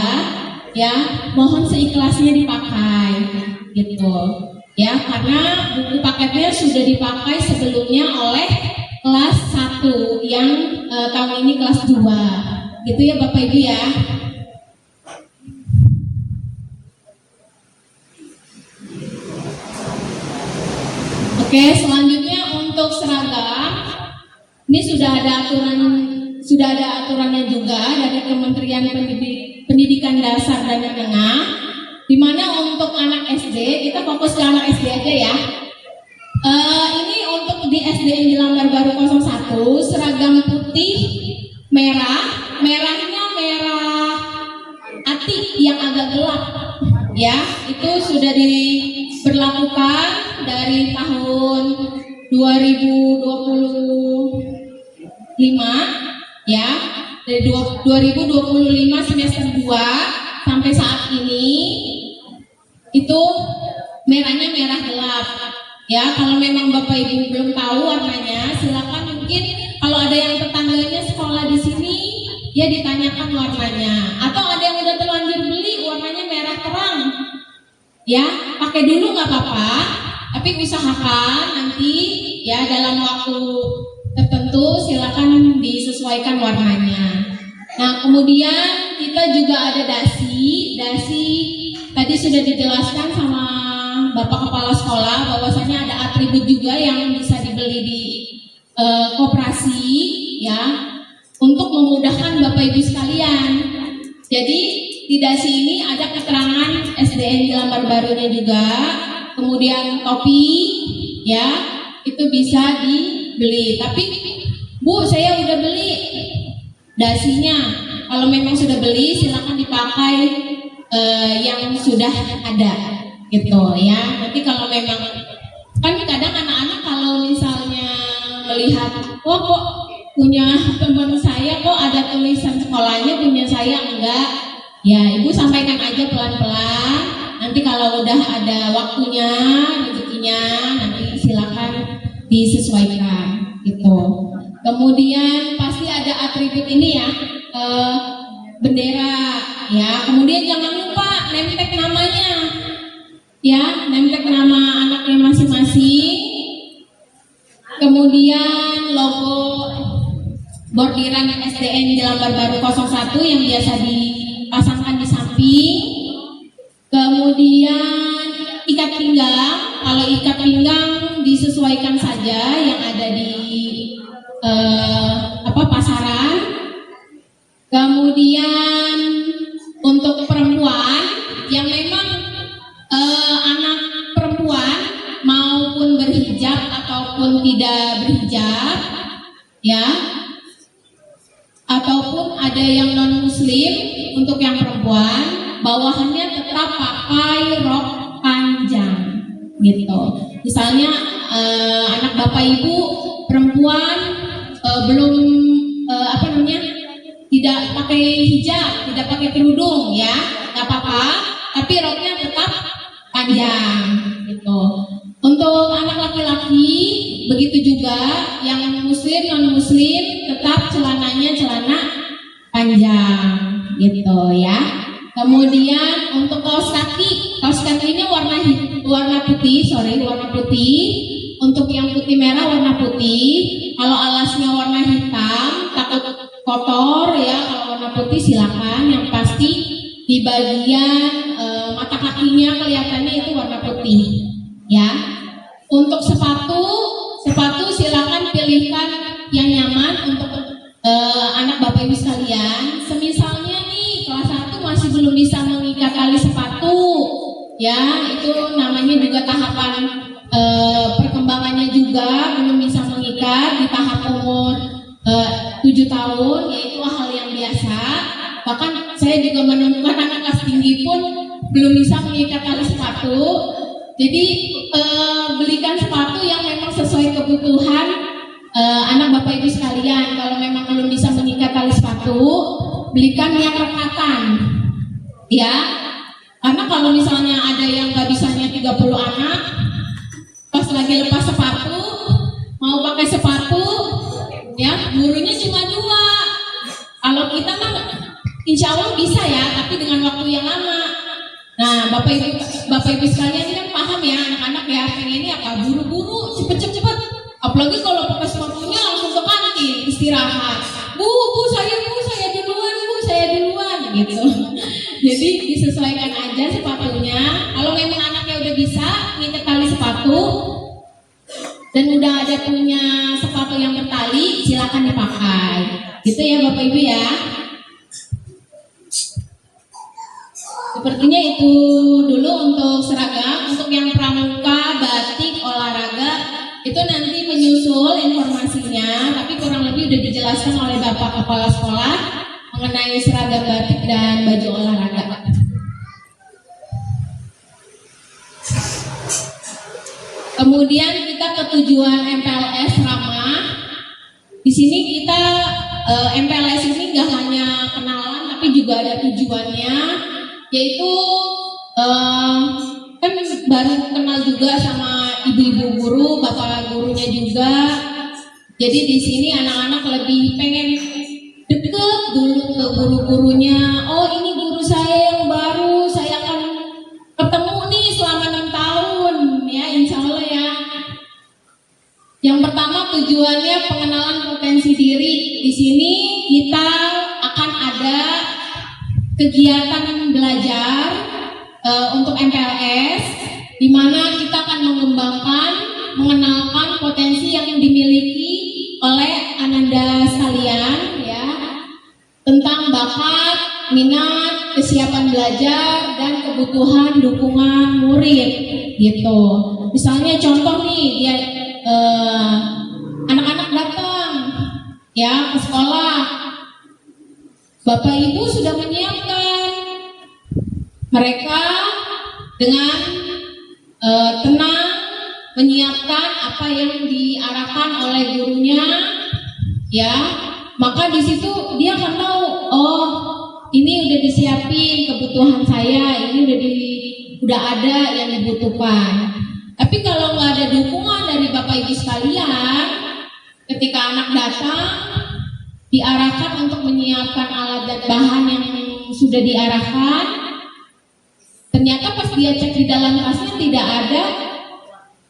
ya mohon seikhlasnya dipakai, gitu. Ya, karena buku paketnya sudah dipakai sebelumnya oleh kelas 1 yang tahun ini kelas 2, gitu ya Bapak Ibu ya. Oke, selanjutnya untuk seragam, ini sudah ada aturannya juga dari Kementerian Pendidikan Dasar dan Menengah, di mana untuk anak SD kita fokus ke anak SD aja ya. Ini untuk di SDN Jelambar Baru 01 seragam putih merahnya merah atik yang agak gelap ya, itu sudah diberlakukan dari tahun 2025 ya, dari 2025 semester 2 sampai saat ini itu merahnya merah gelap ya. Kalau memang Bapak Ibu belum tahu warnanya, silakan mungkin kalau ada yang tetangganya sekolah di sini ya ditanyakan warnanya, atau ada yang udah terlanjur beli warnanya merah terang ya, pakai dulu nggak apa-apa, tapi usahakan nanti ya dalam waktu tertentu silakan disesuaikan warnanya. Nah, kemudian kita juga ada dasi tadi sudah dijelaskan sama Bapak Kepala Sekolah bahwasanya ada atribut juga yang bisa dibeli di koperasi ya, untuk memudahkan Bapak Ibu sekalian. Jadi di dasi ini ada keterangan SDN Jelambar Barunya juga, kemudian topi ya, itu bisa dibeli. Tapi Bu, saya udah beli dasinya. Kalau memang sudah beli, silakan dipakai yang sudah ada gitu ya. Nanti kalau memang, kan kadang anak-anak kalau misalnya melihat, wah kok punya teman saya kok ada tulisan sekolahnya, punya saya enggak, ya Ibu sampaikan aja pelan-pelan. Nanti kalau udah ada waktunya, rezekinya, nanti silakan disesuaikan gitu. Kemudian pasti ada atribut ini ya, bendera ya. Kemudian jangan lupa nemtek namanya ya, nemtek nama anaknya masing-masing. Kemudian logo bordiran SDN Jelambar Baru 01 yang biasa dipasangkan di samping. Kemudian ikat pinggang, kalau ikat pinggang disesuaikan saja yang ada di pasaran. Kemudian untuk perempuan yang memang anak perempuan maupun berhijab ataupun tidak berhijab ya, ataupun ada yang non muslim, untuk yang perempuan bawahannya tetap pakai rok panjang gitu. Misalnya anak Bapak Ibu perempuan belum tidak pakai hijab, tidak pakai kerudung ya, nggak apa-apa, tapi roknya tetap panjang gitu. Untuk anak laki-laki begitu juga, yang muslim non muslim tetap celananya celana panjang gitu ya. Kemudian untuk kaos kaki ini warna putih. Untuk yang putih merah warna putih. Kalau alasnya warna hitam takut kotor ya, kalau warna putih silakan. Yang pasti di bagian mata kakinya kelihatannya itu warna putih ya. Untuk sepatu silakan pilihkan yang nyaman untuk anak Bapak Ibu sekalian. Semisalnya nih kelas 1 masih belum bisa mengikat tali sepatu ya, itu namanya juga tahapan perkembangannya juga belum bisa mengikat. Di tahap umur 7 tahun yaitu hal yang biasa. Bahkan saya juga menemukan anak kelas tinggi pun belum bisa mengikat tali sepatu. Jadi belikan sepatu yang memang sesuai kebutuhan anak Bapak Ibu sekalian. Kalau memang belum bisa mengikat tali sepatu, belikan yang rekatan ya. Karena kalau misalnya ada yang gak bisanya 30 anak, pas lagi lepas sepatu mau pakai sepatu ya, gurunya cuma 2. Kalau kita mah insya Allah bisa ya, tapi dengan waktu yang lama. Nah, Bapak Ibu sekalian ini kan paham ya, anak-anak ya pengennya apa, buru-buru cepet-cepet. Apalagi kalau pakai sepatunya langsung ke kantin istirahat. Bu saya duluan gitu. Jadi disesuaikan aja sepatunya. Kalau memang anaknya udah bisa ngikat tali sepatu, udah ada punya sepatu yang bertali, silakan dipakai. Gitu ya Bapak Ibu ya. Sepertinya itu dulu untuk seragam. Untuk yang pramuka, batik, olahraga itu nanti menyusul informasinya, tapi kurang lebih udah dijelaskan oleh Bapak Kepala Sekolah mengenai seragam batik dan baju olahraga. Kemudian kita ke tujuan MPLS Ramah. Di sini kita MPLS ini nggak hanya kenalan, tapi juga ada tujuannya, yaitu kan baru kenal juga sama ibu-ibu guru, bapak gurunya juga. Jadi di sini anak-anak lebih pengen deket dulu ke guru-gurunya. Oh, ini guru saya yang baru, saya akan ketemu nih selama 6 tahun ya, insya Allah ya. Yang pertama tujuannya pengenalan potensi diri. Di sini kita akan ada kegiatan belajar untuk MPLS, di mana kita akan mengembangkan, mengenalkan potensi yang dimiliki oleh Ananda sekalian ya, tentang bakat, minat, kesiapan belajar, dan kebutuhan dukungan murid gitu. Misalnya contoh nih, dia anak-anak datang ya ke sekolah, Bapak Ibu sudah menyiapkan mereka dengan tenang, menyiapkan apa yang diarahkan oleh gurunya ya, maka di situ dia akan tahu, oh ini udah disiapin kebutuhan saya, ini udah ada yang dibutuhkan. Tapi kalau nggak ada dukungan dari Bapak Ibu sekalian, ketika anak datang diarahkan untuk menyiapkan alat dan bahan yang sudah diarahkan, ternyata pas dia cek di dalam tasnya tidak ada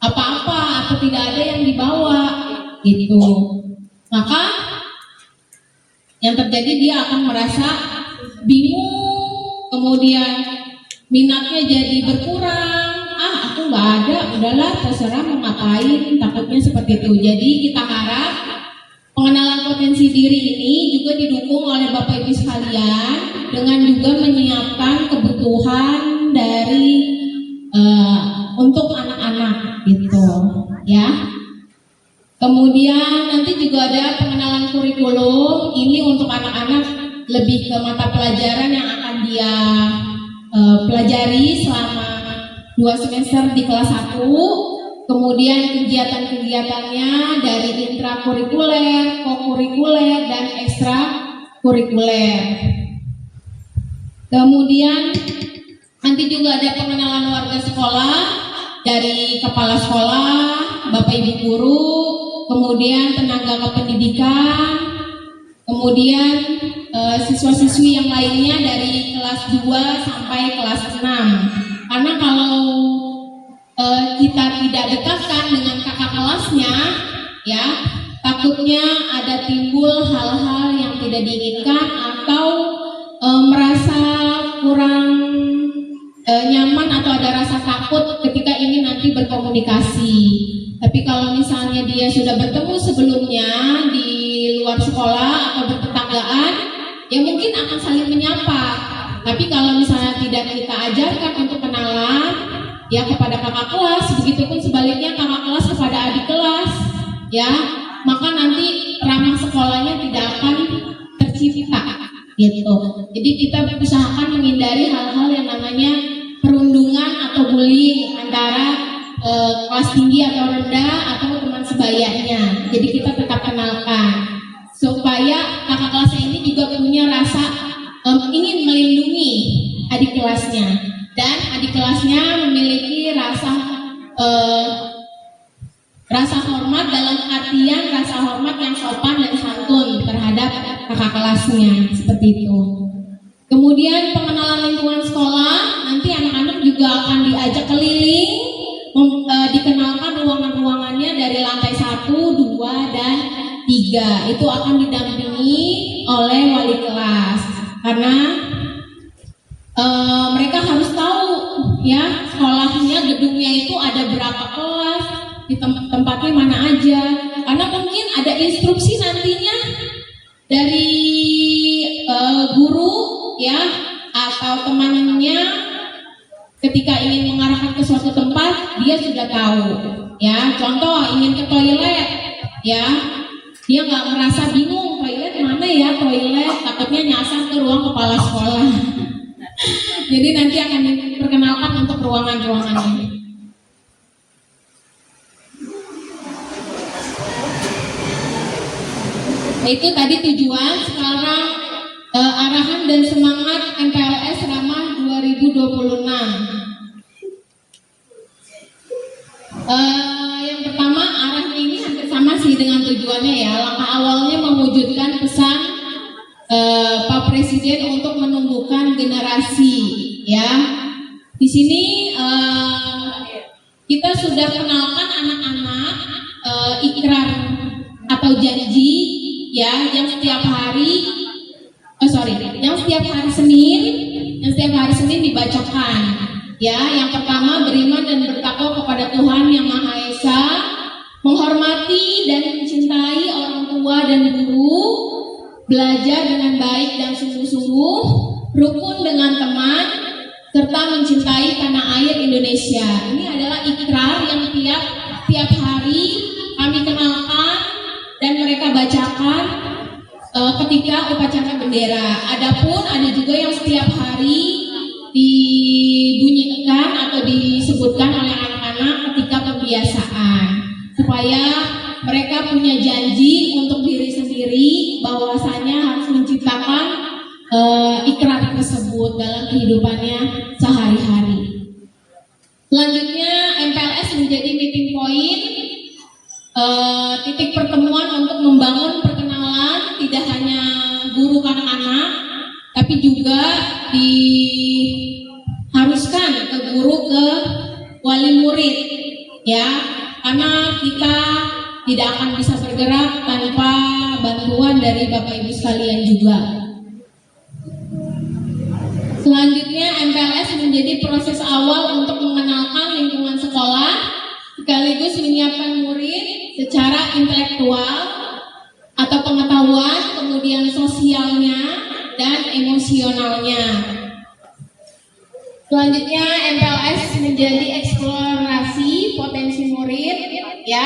apa-apa atau tidak ada yang dibawa gitu, maka yang terjadi dia akan merasa bingung, kemudian minatnya jadi berkurang. Aku nggak ada, udahlah terserah mau ngapain, takutnya seperti itu. Jadi kita harap pengenalan potensi diri ini juga didukung oleh Bapak Ibu sekalian dengan juga menyiapkan kebutuhan dari untuk anak-anak gitu ya. Kemudian nanti juga ada pengenalan kurikulum, ini untuk anak-anak lebih ke mata pelajaran yang akan dia pelajari selama 2 semester di kelas 1, kemudian kegiatan-kegiatannya dari intrakurikuler, kokurikuler, dan ekstrakurikuler. Kemudian nanti juga ada pengenalan warga sekolah dari kepala sekolah, Bapak Ibu guru, kemudian tenaga kependidikan, kemudian siswa-siswi yang lainnya dari kelas 2 sampai kelas 6. Karena kalau kita tidak dekatkan dengan kakak kelasnya, ya takutnya ada timbul hal-hal yang tidak diinginkan atau merasa kurang nyaman atau ada rasa takut ketika ingin nanti berkomunikasi. Tapi kalau misalnya dia sudah bertemu sebelumnya di luar sekolah atau bertetanggaan, ya mungkin akan saling menyapa. Tapi kalau misalnya tidak kita ajarkan untuk kenalan ya kepada kakak kelas, begitupun sebaliknya kakak kelas kepada adik kelas ya, maka nanti ramah sekolahnya tidak akan tercipta gitu. Jadi kita usahakan menghindari hal-hal yang namanya perundungan atau bullying antara kelas tinggi atau rendah atau teman sebayanya. Jadi kita tetap kenalkan supaya kakak kelasnya ini juga punya rasa ingin melindungi adik kelasnya, dan adik kelasnya memiliki rasa hormat dalam artian rasa hormat yang sopan dan santun terhadap kakak kelasnya, seperti itu. Kemudian pengenalan lingkungan sekolah, nanti anak-anak juga akan diajak keliling, dikenalkan ruangan-ruangannya dari lantai 1, 2, dan 3. Itu akan didampingi oleh wali kelas. Karena mereka harus tahu ya sekolahnya, gedungnya itu ada berapa kelas, di tempatnya mana aja, karena mungkin ada instruksi nantinya dari guru ya atau temannya ketika ingin mengarahkan ke suatu tempat dia sudah tahu ya. Contoh ingin ke toilet ya, dia nggak merasa bingung toilet mana ya, toilet takutnya nyasar ke ruang kepala sekolah. Jadi nanti akan diperkenalkan untuk ruangan-ruangan ini. Itu tadi tujuan. Sekarang arahan dan semangat MPLS Ramah 2026. Yang pertama, arahnya ini hampir sama sih dengan tujuannya ya. Langkah awalnya mewujudkan pesan Pak Presiden untuk menumbuhkan generasi ya. Di sini kita sudah kenalkan anak-anak ikrar atau janji ya, yang setiap hari Senin dibacakan ya. Yang pertama, beriman dan bertakwa kepada Tuhan Yang Maha Esa, menghormati dan mencintai orang tua dan guru, belajar dengan baik dan sungguh-sungguh, rukun dengan teman, serta mencintai tanah air Indonesia. Ini adalah ikrar yang tiap hari kami kenalkan dan mereka bacakan ketika upacara bendera. Adapun ada juga yang setiap hari dibunyikan atau disebutkan oleh anak-anak ketika pembiasaan, supaya mereka punya janji untuk diri sendiri bahwasanya harus menciptakan ikrar tersebut dalam kehidupannya sehari-hari. Selanjutnya, MPLS menjadi meeting point, titik pertemuan untuk membangun perkenalan tidak hanya guru ke anak-anak, tapi juga diharuskan ke guru ke wali murid ya, karena kita tidak akan bisa bergerak tanpa bantuan dari Bapak Ibu sekalian juga. Selanjutnya, MPLS menjadi proses awal untuk mengenalkan lingkungan sekolah sekaligus menyiapkan murid secara intelektual atau pengetahuan, kemudian sosialnya dan emosionalnya. Selanjutnya, MPLS menjadi eksplorasi potensi murid ya.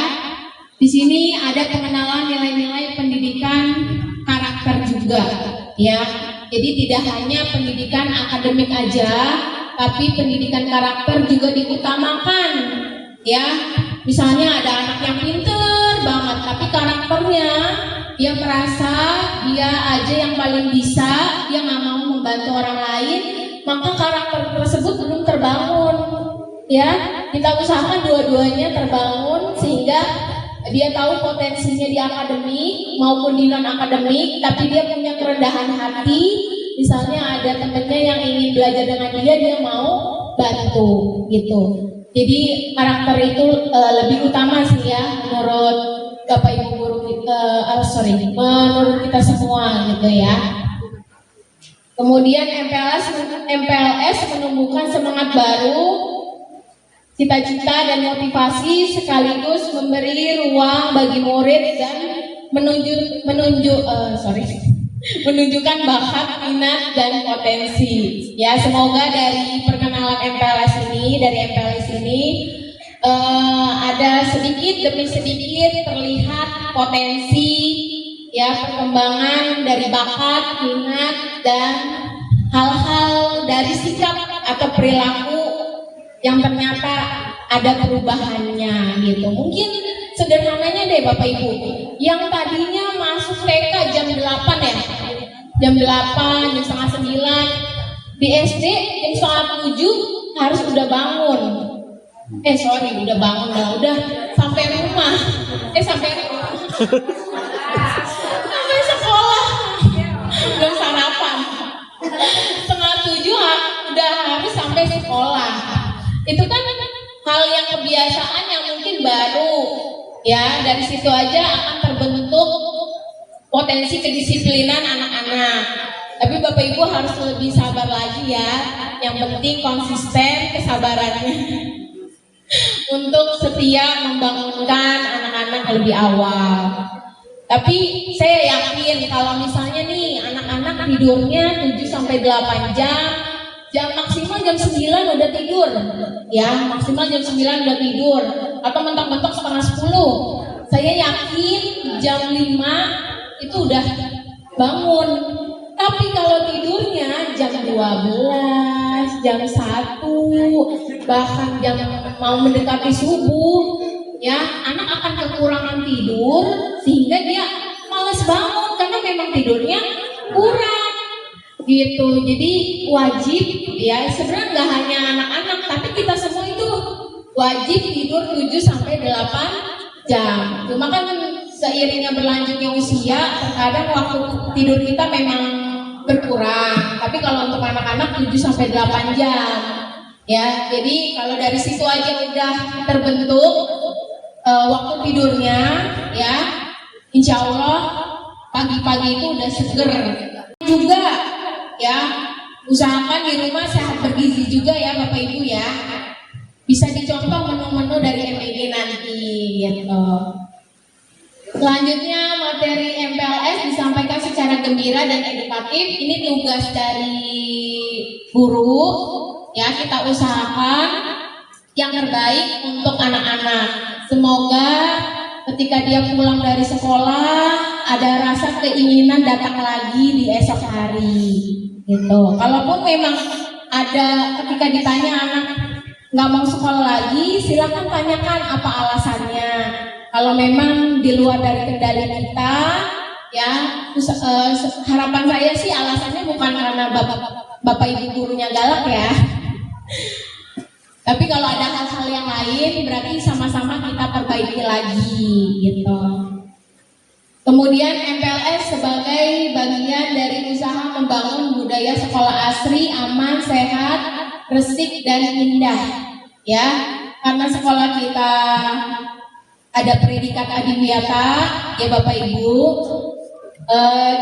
Di sini ada pengenalan nilai-nilai pendidikan karakter juga ya. Jadi tidak hanya pendidikan akademik aja, tapi pendidikan karakter juga diutamakan ya. Misalnya ada anak yang pinter banget, tapi karakternya dia merasa dia aja yang paling bisa, dia nggak mau membantu orang lain, maka karakter tersebut belum terbangun ya. Kita usahakan dua-duanya terbangun sehingga dia tahu potensinya di akademik maupun di non akademik, tapi dia punya kerendahan hati. Misalnya ada temennya yang ingin belajar dengan dia mau bantu gitu. Jadi karakter itu lebih utama sih ya menurut Bapak Ibu guru kita, menurut kita semua gitu ya. Kemudian MPLS menumbuhkan semangat baru, cita-cita dan motivasi sekaligus memberi ruang bagi murid dan menunjukkan bakat, minat dan potensi. Ya, semoga dari perkenalan MPLS ini ada sedikit demi sedikit terlihat potensi ya, perkembangan dari bakat, minat dan hal-hal dari sikap atau perilaku yang ternyata ada perubahannya gitu. Mungkin sederhananya deh Bapak Ibu, yang tadinya masuk TK jam 8 ya, jam 8, jam setengah 9, di SD jam setengah 7 harus udah bangun. Udah sampai rumah. Sampai sekolah. Belum sarapan. Setengah 7 udah harus sampai sekolah. Itu kan hal yang kebiasaan yang mungkin baru ya. Dari situ aja akan terbentuk potensi kedisiplinan anak-anak. Tapi Bapak Ibu harus lebih sabar lagi ya. Yang penting konsisten kesabarannya. untuk setia membangunkan anak-anak lebih awal. Tapi saya yakin kalau misalnya nih anak-anak tidurnya 7 sampai 8 jam maksimal jam 9 udah tidur. Ya, maksimal jam 9 udah tidur atau mentok-mentok setengah 10. Saya yakin jam 5 itu udah bangun. Tapi kalau tidurnya jam 12, jam 1, bahkan jam mau mendekati subuh, ya anak akan kekurangan tidur sehingga dia malas bangun karena memang tidurnya kurang gitu. Jadi wajib ya, sebenarnya nggak hanya anak-anak tapi kita semua itu wajib tidur 7 sampai 8 jam. Cuma kan seiringnya berlanjutnya usia terkadang waktu tidur kita memang berkurang. Tapi kalau untuk anak-anak 7 sampai 8 jam. Ya, jadi kalau dari situ aja udah terbentuk waktu tidurnya, ya, insya Allah pagi-pagi itu udah seger. Juga, ya, usahakan di rumah sehat bergizi juga ya Bapak Ibu ya. Bisa dicontoh menu-menu dari MPG nanti, gitu. Selanjutnya materi MPLS disampaikan secara gembira dan edukatif. Ini tugas dari guru. Ya, kita usahakan yang terbaik untuk anak-anak. Semoga ketika dia pulang dari sekolah ada rasa keinginan datang lagi di esok hari. Gitu. Kalaupun memang ada ketika ditanya anak nggak mau sekolah lagi, silakan tanyakan apa alasannya. Kalau memang di luar dari kendali kita, ya harapan saya sih alasannya bukan karena bapak ibu gurunya galak ya. Tapi kalau ada hal-hal yang lain berarti sama-sama kita perbaiki lagi gitu. Kemudian MPLS sebagai bagian dari usaha membangun budaya sekolah asri, aman, sehat, resik dan indah. Ya, karena sekolah kita ada predikat adiwiyata, ya Bapak Ibu.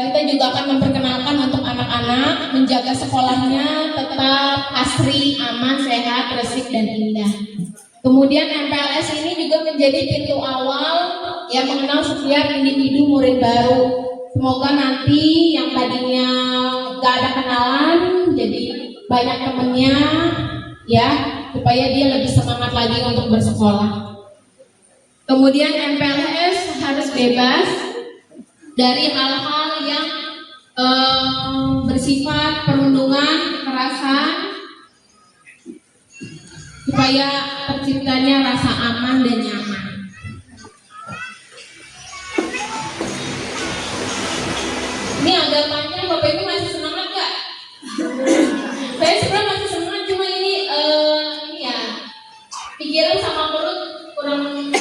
Kita juga akan memperkenalkan untuk anak-anak menjaga sekolahnya tetap asri, aman, sehat, resik dan indah. Kemudian MPLS ini juga menjadi pintu awal yang mengenal setiap individu murid baru. Semoga nanti yang tadinya gak ada kenalan jadi banyak temennya, ya, supaya dia lebih semangat lagi untuk bersekolah. Kemudian MPLS harus bebas dari hal-hal yang bersifat perundungan, kekerasan, supaya terciptanya rasa aman dan nyaman. Ini agak panjang, Bapak Ibu masih semangat gak? Saya sebenarnya masih semangat, cuma ini ya pikiran sama perut kurang.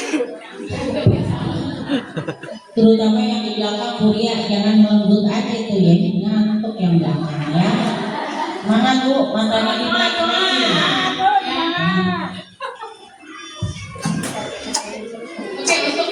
Terutama yang di belakang kuliah jangan melembut aja tuh ya, ngantuk yang belakang ya. Mana Bu, matanya dimaki-maki. Oke, untuk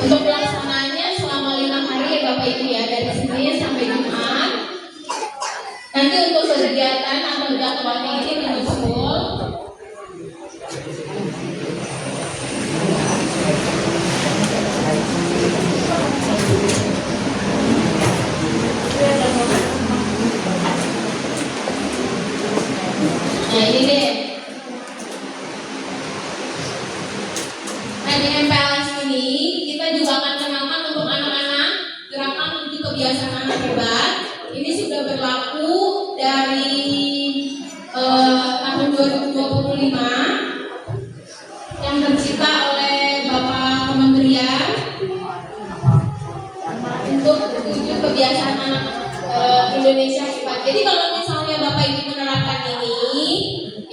Untuk pelaksanaannya selama 5 hari ya Bapak Ibu ya, dari Senin sampai Jumat. Nanti untuk kegiatan atau jadwalnya ini menyusul. Nah ini deh. Nah di MPLS ini kita juga akan kenalkan untuk anak-anak gerakan menuju kebiasaan anak hebat. Ini sudah berlaku dari tahun 2025 yang tercipta oleh Bapak Kementerian untuk menuju kebiasaan anak Indonesia hebat. Jadi kalau misalnya Bapak Ibu menerapkan ini,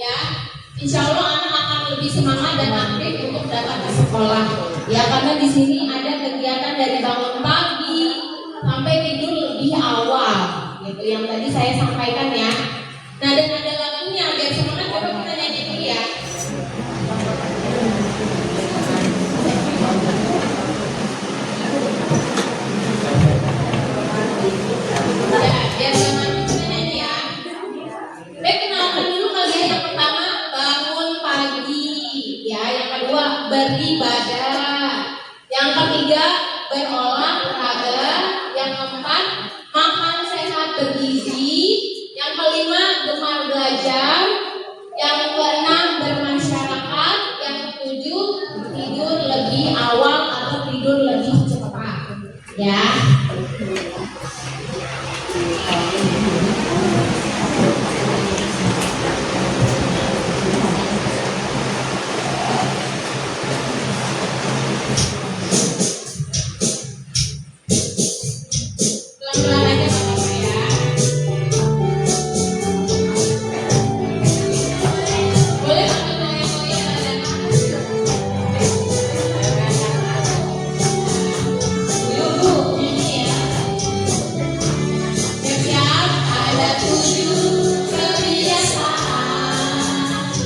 ya, insya Allah anak akan lebih semangat dan aktif untuk datang ke sekolah. Ya, karena di sini ada kegiatan dari bangun pagi sampai tidur lebih awal, gitu yang tadi saya sampaikan ya. Nah, dan ada lagunya beribadah. Yang ketiga, berolahraga. Yang keempat, makan sehat bergizi. Yang kelima, gemar belajar. Yang keenam, bermasyarakat. Yang ketujuh, tidur lebih awal atau tidur lebih cepat. Ya. Pelan-pelan aja Bapak ya. Boleh pakai goyang-goyang dan yuk Bu, ini ya. Siap-siap, ada 7 kebiasaan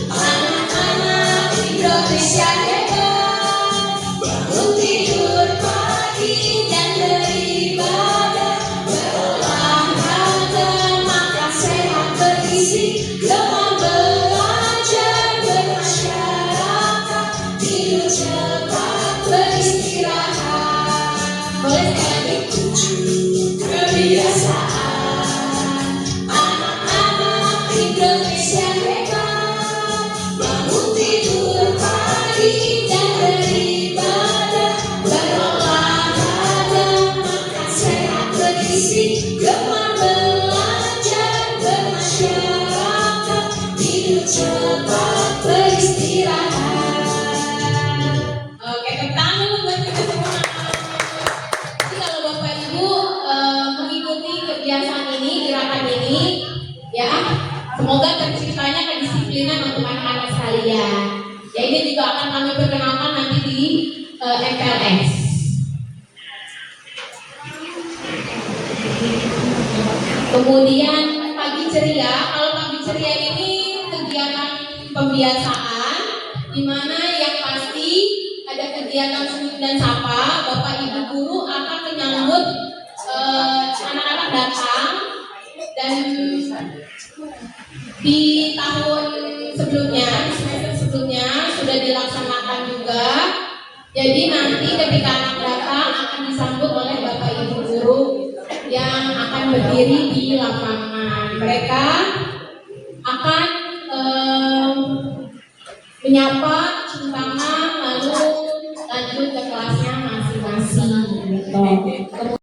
anak-anak Indonesia hebat. Bangun tidur pagi dan beribadah, berolahraga, makan sehat bergizi, gemar belajar, bermasyarakat, tidur cepat, beristirahat. Boleh sekali lagi? 7 kebiasaan anak-anak Indonesia hebat. Bangun tidur pagi dan beribadah, berolahraga, makan sehat bergizi, gemar belajar, bermasyarakat, tidur cepat, beristirahat. Oke, tepuk tangan dulu buat kita semua. Jadi kalau Bapak Ibu mengikuti kebiasaan ini, gerakan ini, ya, semoga terciptanya kedisiplinan untuk anak-anak sekalian. Ya, ini juga akan kami perkenalkan nanti di MPLS. Kemudian pagi ceria. Kalau pagi ceria ini kegiatan pembiasaan, di mana yang pasti ada kegiatan senyum dan sapa. Bapak Ibu guru akan menyambut anak-anak datang, dan di tahun sebelumnya, di semester sebelumnya sudah dilaksanakan juga. Jadi nanti ketika anak datang akan disambut oleh Bapak Ibu guru yang akan berdiri di lapangan. Mereka akan menyapa, cium tangan, lalu lanjut ke kelasnya masing-masing. Gitu.